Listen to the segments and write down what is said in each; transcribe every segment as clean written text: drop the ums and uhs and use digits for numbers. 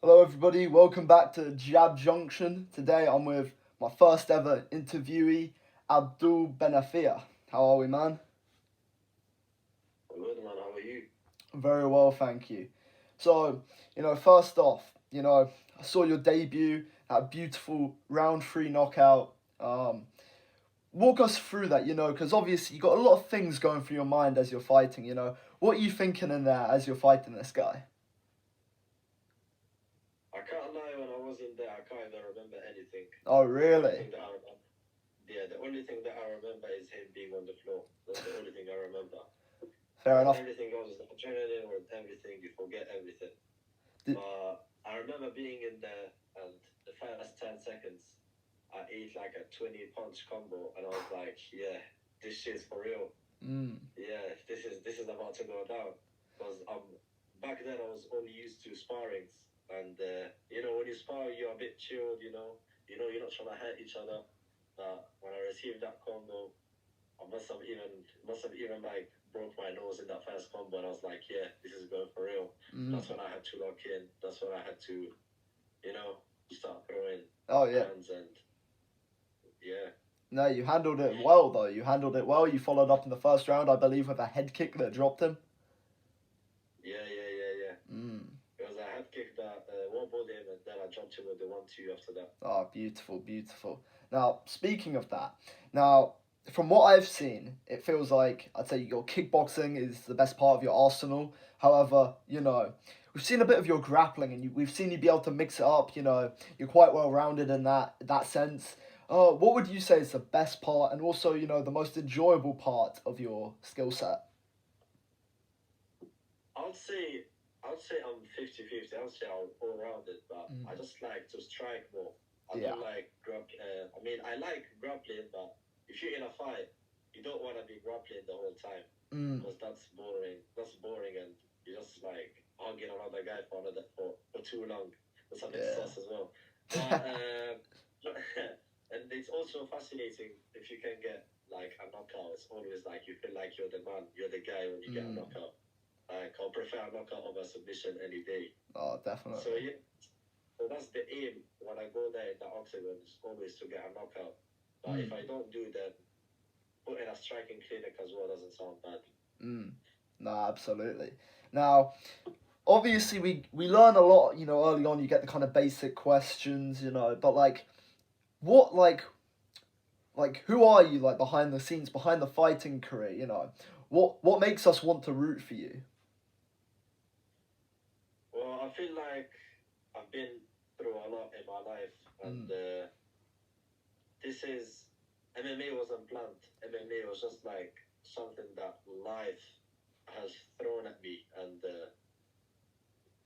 Hello everybody, welcome back to Jab Junction. Today I'm with my first ever interviewee, Abdul Benafia. How are we, man? Good man, how are you? Very well, thank you. So, first off, I saw your debut, that beautiful round three knockout. Walk us through that, because obviously you got a lot of things going through your mind as you're fighting, What are you thinking in there as you're fighting this guy? I can't lie, when I was in there, I can't even remember anything. Oh, The only really? thing that I remember, yeah, the only thing that I remember is him being on the floor. That's the only thing I remember. Fair Because enough. everything else is adrenaline or everything, you forget everything. Did, But I remember being in there, and the first 10 seconds, I ate like a 20 punch combo, and I was like, yeah, this shit's for real. mm, Yeah, this is about to go down. Because back then I was only used to sparrings, and when you spar, you're a bit chilled. You're not trying to hurt each other. But when I received that combo, I must have even like broke my nose in that first combo, and I was like, yeah, this is going for real. mm. That's when I had to lock in. That's when I had to, start throwing Oh, yeah. hands, and yeah. No, you handled it well, though. You handled it well. You followed up in the first round, I believe, with a head kick that dropped him. Yeah. Mm. It was a head kick that wobbled him, and then I jumped him with the 1-2 after that. Oh, beautiful, beautiful. Now, speaking of that, from what I've seen, it feels like I'd say your kickboxing is the best part of your arsenal. However, we've seen a bit of your grappling, and we've seen you be able to mix it up. You're quite well rounded in that sense. What would you say is the best part, and also the most enjoyable part of your skill set? I would say I would say I'm 50-50. I would say I'm all rounded, but Mm. I just like to strike more. I Yeah. don't like I like grappling, but if you're in a fight, you don't want to be grappling the whole time Mm. because that's boring. That's boring, and you're just like hugging another guy for too long. That's a bit Yeah. sus as well. But and it's also fascinating if you can get like a knockout. It's always like you feel like you're the man, you're the guy when you get a Mm. knockout. Like, I'll prefer a knockout over submission any day. Oh, So definitely. yeah, so that's the aim when I go there in the octagon, is always to get a knockout. But if Mm. I don't do that, putting a striking clinic as well doesn't sound bad. Mm. No, absolutely. Now, obviously, we learn a lot. Early on, you get the kind of basic questions. But what who are you behind the scenes, behind the fighting career? What makes us want to root for you? Well, I feel like I've been through a lot in my life, and Mm. this is MMA wasn't planned. MMA was just like something that life has thrown at me, and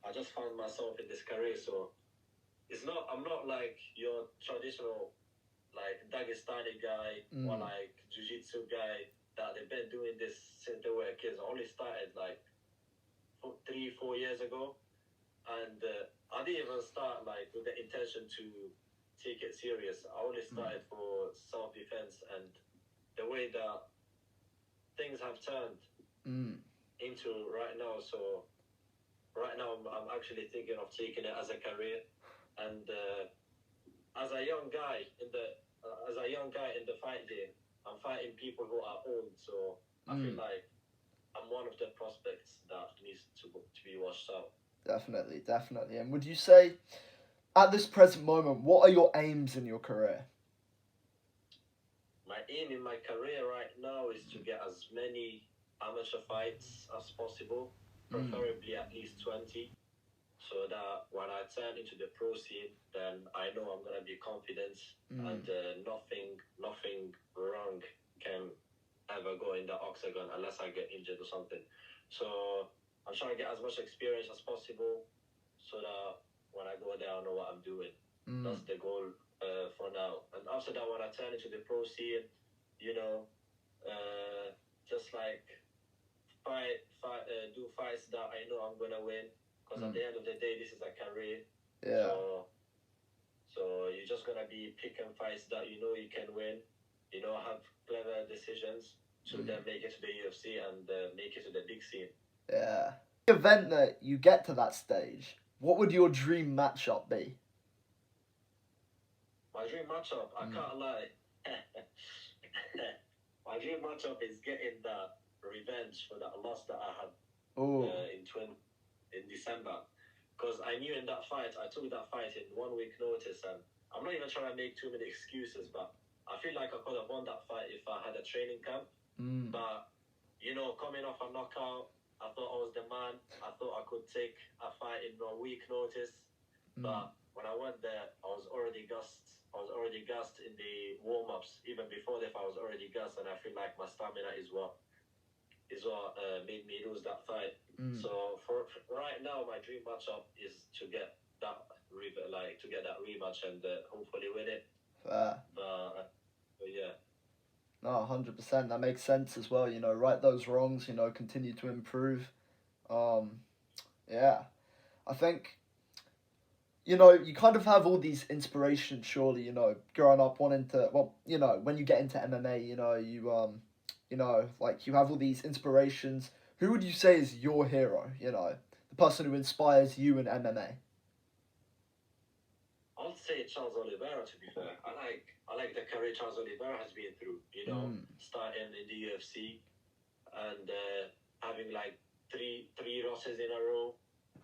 I just found myself in this career. So I'm not like your traditional like Dagestani guy or Mm. like jiu-jitsu guy that they've been doing this since they were kids. I only started like 3-4 years ago, and I didn't even start like with the intention to take it serious. I only started for self-defense, and the way that things have turned Mm. into right now. So right now I'm actually thinking of taking it as a career, and as a young guy in the fight game, I'm fighting people who are old. So I feel Mm. like I'm one of the prospects that needs to be washed out. Definitely, definitely. And would you say, at this present moment, what are your aims in your career? My aim in my career right now is to get as many amateur fights as possible, Mm. preferably at least 20, so that when I turn into the pro scene, then I know I'm gonna be confident, and nothing wrong can ever go in the octagon unless I get injured or something. So I'm trying to get as much experience as possible, so that when I go there, I know what I'm doing. Mm. That's the goal for now. And after that, when I turn into the pro scene, you know, just like do fights that I know I'm gonna win. Because at the end of the day, this is a career. Yeah. So you're just gonna be picking fights that you know you can win. Have clever decisions to then make it to the UFC and make it to the big scene. Yeah. The event that you get to that stage, what would your dream matchup be? My dream matchup, I can't lie. My dream matchup is getting that revenge for that loss that I had Oh, in December. Because I knew in that fight, I took that fight in 1 week notice, and I'm not even trying to make too many excuses, but I feel like I could have won that fight if I had a training camp. But coming off a knockout, I thought I was the man. I thought I could take a fight in a week notice. But when I went there, I was already gassed. I was already gassed in the warm-ups. Even before the fight, I was already gassed, and I feel like my stamina is what made me lose that fight. So for right now, my dream matchup is to get that rematch and hopefully win it. fair. But yeah. No, 100%. That makes sense as well. Right those wrongs. Continue to improve. Yeah, I think. You kind of have all these inspirations, surely. Growing up wanting to. Well, when you get into MMA, like you have all these inspirations. Who would you say is your hero? The person who inspires you in MMA. I'll say Charles Oliveira. To be fair, I like the career Charles Oliveira has been through. Starting in the UFC and having like three losses in a row,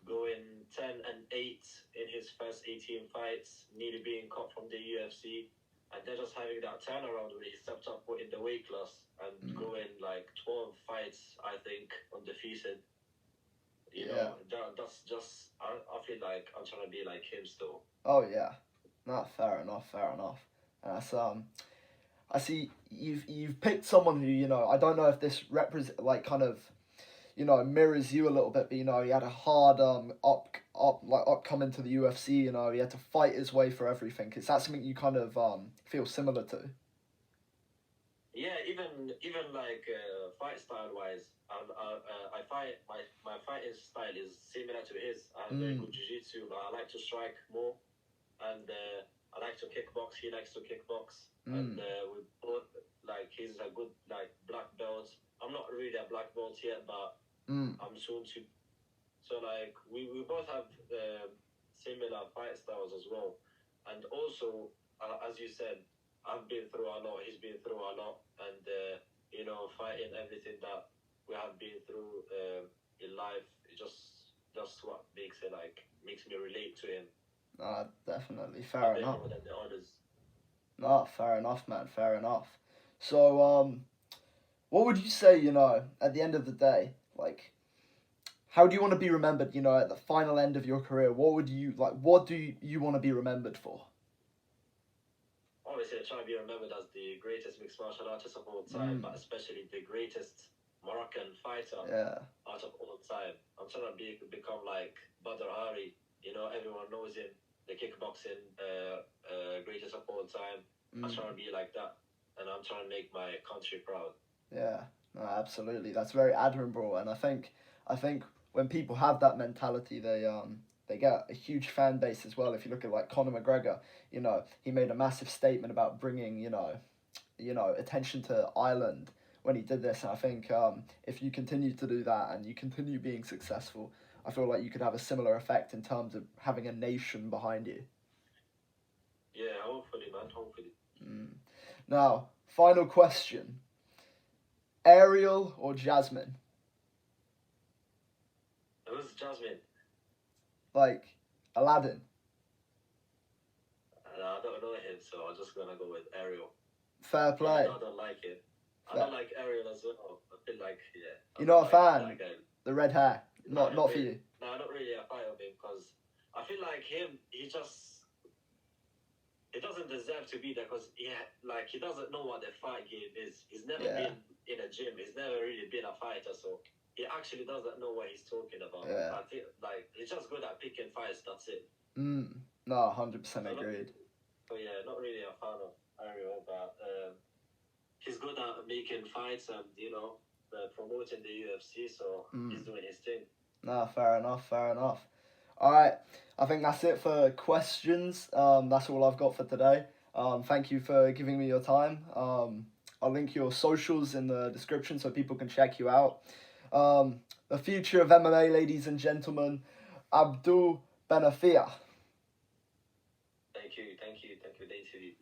going 10-8 in his first 18 fights, nearly being cut from the UFC, and then just having that turnaround when he stepped up in the weight class and going like 12 fights, I think, undefeated. That's just I feel like I'm trying to be like him still. Oh yeah, no, fair enough, fair enough. And that's I see you've picked someone who I don't know if this represent like kind of mirrors you a little bit, but he had a hard up coming to the UFC. He had to fight his way for everything. Is that something you kind of feel similar to? Yeah, even like fight style wise, I fight my fighting style is similar to his. I have very good jiu-jitsu, but I like to strike more, and I like to kickbox. He likes to kickbox, and we both like he's a good like black belt. I'm not really a black belt yet, but I'm soon to. So like we both have similar fight styles as well, and also as you said, I've been through a lot. He's been through a lot, and fighting everything that we have been through in life. It just what makes me relate to him. Definitely, fair enough. More than the others. No, fair enough, man. Fair enough. So what would you say? At the end of the day, like, how do you want to be remembered? At the final end of your career, what would you like? What do you want to be remembered for? Obviously, I try to be remembered as the greatest mixed martial artist of all time, but especially the greatest Moroccan fighter out of all time. I'm trying to become like Badr Hari. Everyone knows him, the kickboxing greatest of all time. I'm trying to be like that, and I'm trying to make my country proud. Yeah, no, absolutely. That's very admirable, and I think when people have that mentality, they get a huge fan base as well. If you look at like Conor McGregor, he made a massive statement about bringing attention to Ireland when he did this, and I think if you continue to do that and you continue being successful, I feel like you could have a similar effect in terms of having a nation behind you. Yeah, hopefully, man. Hopefully. Now, final question. Ariel or Jasmine? Who's Jasmine? Like Aladdin. I don't know him, so I'm just gonna go with Ariel. Fair play. I don't like it. I don't like Ariel as well. I feel like You're not a fan. The red hair. Not for you. No, I'm not really a fan of him because I feel like he doesn't deserve to be there because he doesn't know what the fight game is. He's never been in a gym. He's never really been a fighter, so he actually doesn't know what he's talking about. Yeah. I think he's just good at picking fights. That's it. No, 100% agreed. So yeah, not really a fan of Ariel, but he's good at making fights and promoting the UFC. So he's doing his thing. No, fair enough. All right, I think that's it for questions. That's all I've got for today. Thank you for giving me your time. I'll link your socials in the description so people can check you out. The future of MMA, ladies and gentlemen, Abdul, Benafia. Thank you, thank you, thank you, the interview.